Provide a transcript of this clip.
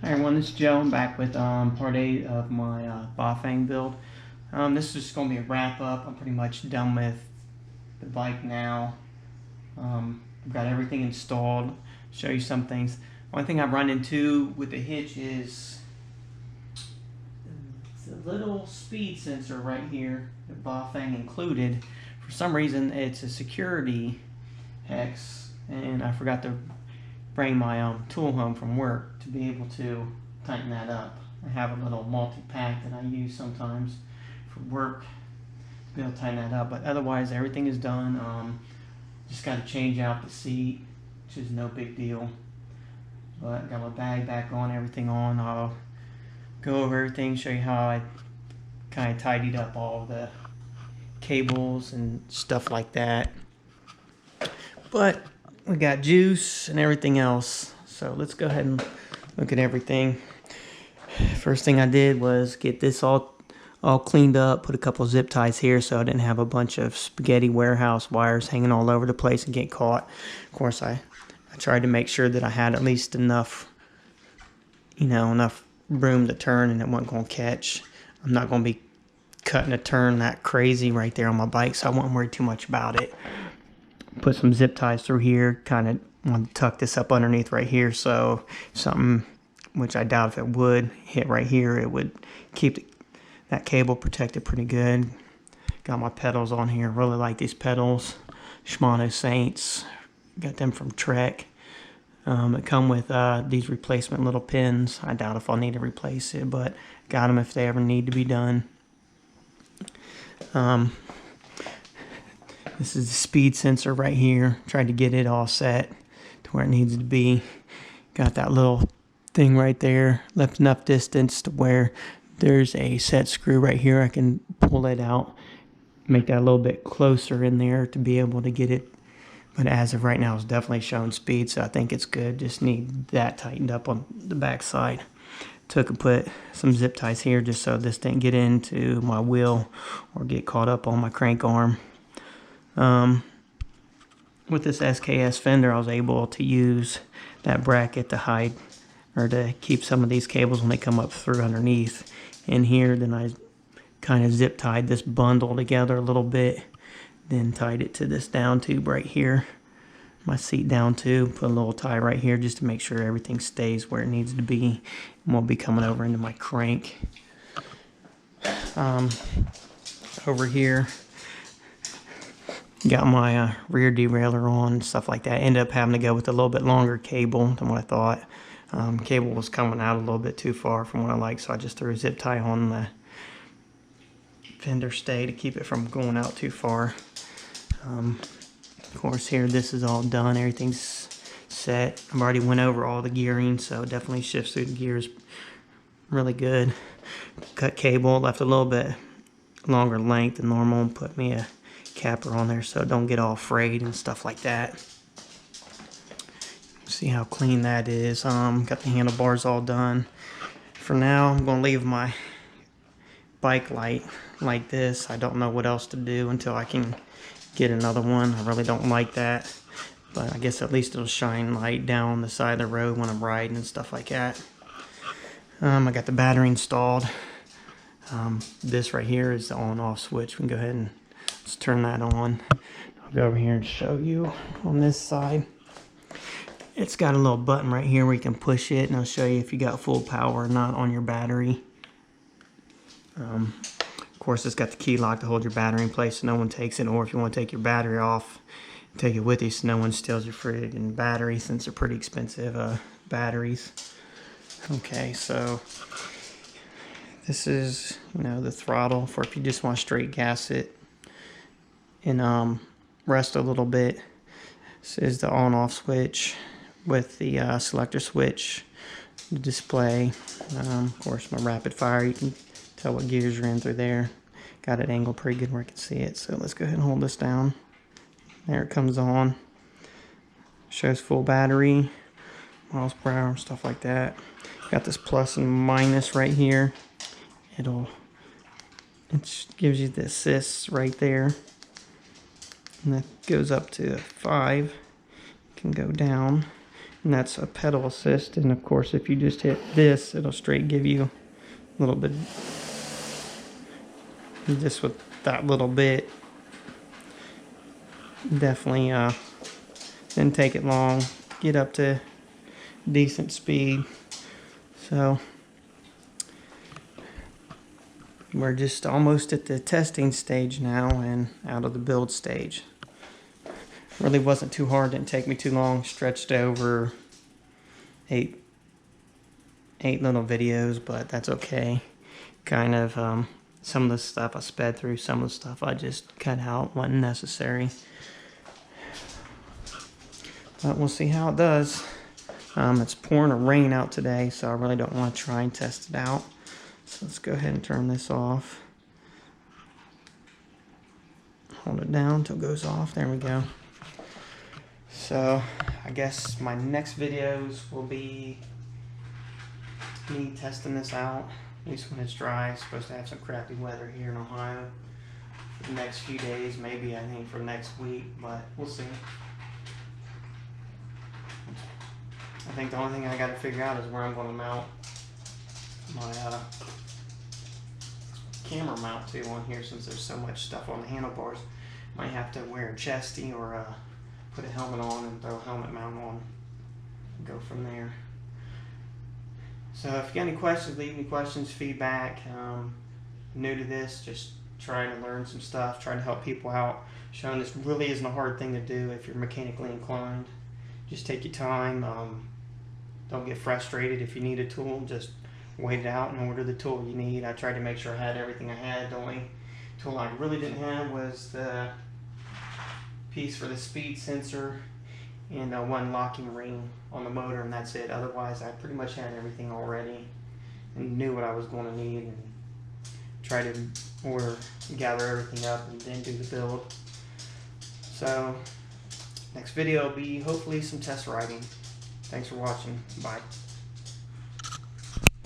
Hi everyone, this is Joe. I'm back with part 8 of my Bafang build. This is just going to be a wrap up. I'm pretty much done with the bike now. I've got everything installed. Show you some things. One thing I've run into with the hitch is it's a little speed sensor right here, the Bafang included. For some reason it's a security hex, and I forgot to bring my tool home from work to be able to tighten that up. I have a little multi-pack that I use sometimes for work to be able to tighten that up, but otherwise everything is done. Just got to change out the seat, which is no big deal. But got my bag back on, everything on. I'll go over everything, show you how I kind of tidied up all the cables and stuff like that. But we got juice and everything else, so let's go ahead and look at everything. First thing I did was get this all cleaned up, put a couple zip ties here so I didn't have a bunch of spaghetti warehouse wires hanging all over the place and get caught. Of course, I tried to make sure that I had at least enough, enough room to turn and it wasn't going to catch. I'm not going to be cutting a turn that crazy right there on my bike, so I won't worry too much about it. Put some zip ties through here, kind of want to tuck this up underneath right here, so something, which I doubt if it would, hit right here, it would keep that cable protected pretty good. Got my pedals on here, really like these pedals, Shimano Saints, got them from Trek. It come with these replacement little pins. I doubt if I'll need to replace it, but got them if they ever need to be done. This is the speed sensor right here. Tried to get it all set to where it needs to be. Got that little thing right there. Left enough distance to where there's a set screw right here. I can pull it out, make that a little bit closer in there to be able to get it. But as of right now, it's definitely showing speed, so I think it's good. Just need that tightened up on the back side. Took and put some zip ties here just so this didn't get into my wheel or get caught up on my crank arm. With this SKS fender, I was able to use that bracket to hide or to keep some of these cables when they come up through underneath in here. Then I kind of zip tied this bundle together a little bit, then tied it to this down tube right here, my seat down tube. Put a little tie right here just to make sure everything stays where it needs to be, and won't be coming over into my crank. Over here got my rear derailleur on, stuff like that. Ended up having to go with a little bit longer cable than what I thought. Cable was coming out a little bit too far from what I like, so I just threw a zip tie on the fender stay to keep it from going out too far. Of course, here this is all done. Everything's set. I've already went over all the gearing, so it definitely shifts through the gears really good. Cut cable, left a little bit longer length than normal, and put me a capper on there so it don't get all frayed and stuff like that. See how clean that is. Got the handlebars all done. For now, I'm going to leave my bike light like this. I don't know what else to do until I can get another one. I really don't like that, but I guess at least it'll shine light down the side of the road when I'm riding and stuff like that. I got the battery installed. This right here is the on-off switch. We can go ahead and let's turn that on. I'll go over here and show you on this side. It's got a little button right here where you can push it, and I'll show you if you got full power or not on your battery. Of course, it's got the key lock to hold your battery in place so no one takes it, or if you want to take your battery off, take it with you so no one steals your friggin' battery, since they're pretty expensive batteries. Okay, so this is, the throttle for if you just want to straight gas it and rest a little bit. This is the on-off switch with the selector switch, the display. Of course, my rapid fire, you can tell what gears you're in through there. Got it angled pretty good where I can see it. So let's go ahead and hold this down. There it comes on. Shows full battery, miles per hour, and stuff like that. Got this plus and minus right here. It gives you the assists right there. And that goes up to 5. You can go down. And that's a pedal assist, and of course if you just hit this, it'll straight give you a little bit. Just with that little bit, definitely didn't take it long, get up to decent speed. So we're just almost at the testing stage now and out of the build stage. Really wasn't too hard, didn't take me too long, stretched over eight little videos, but that's okay. Kind of some of the stuff I sped through, some of the stuff I just cut out, wasn't necessary. But we'll see how it does. It's pouring a rain out today, so I really don't want to try and test it out. So let's go ahead and turn this off. Hold it down until it goes off. There we go. So I guess my next videos will be me testing this out, at least when it's dry. It's supposed to have some crappy weather here in Ohio for the next few days, maybe I think for next week, but we'll see. I think the only thing I got to figure out is where I'm going to mount my camera mount to on here, since there's so much stuff on the handlebars. Might have to wear a chesty or put a helmet on and throw a helmet mount on and go from there. So if you got any questions, leave me questions, feedback. New to this, just trying to learn some stuff, trying to help people out, showing this really isn't a hard thing to do if you're mechanically inclined. Just take your time. Don't get frustrated. If you need a tool, just wait it out and order the tool you need. I tried to make sure I had everything I had. The only tool I really didn't have was the piece for the speed sensor and one locking ring on the motor, and that's it. Otherwise, I pretty much had everything already and knew what I was going to need, and try to gather everything up and then do the build. So next video will be hopefully some test riding. Thanks for watching. Bye.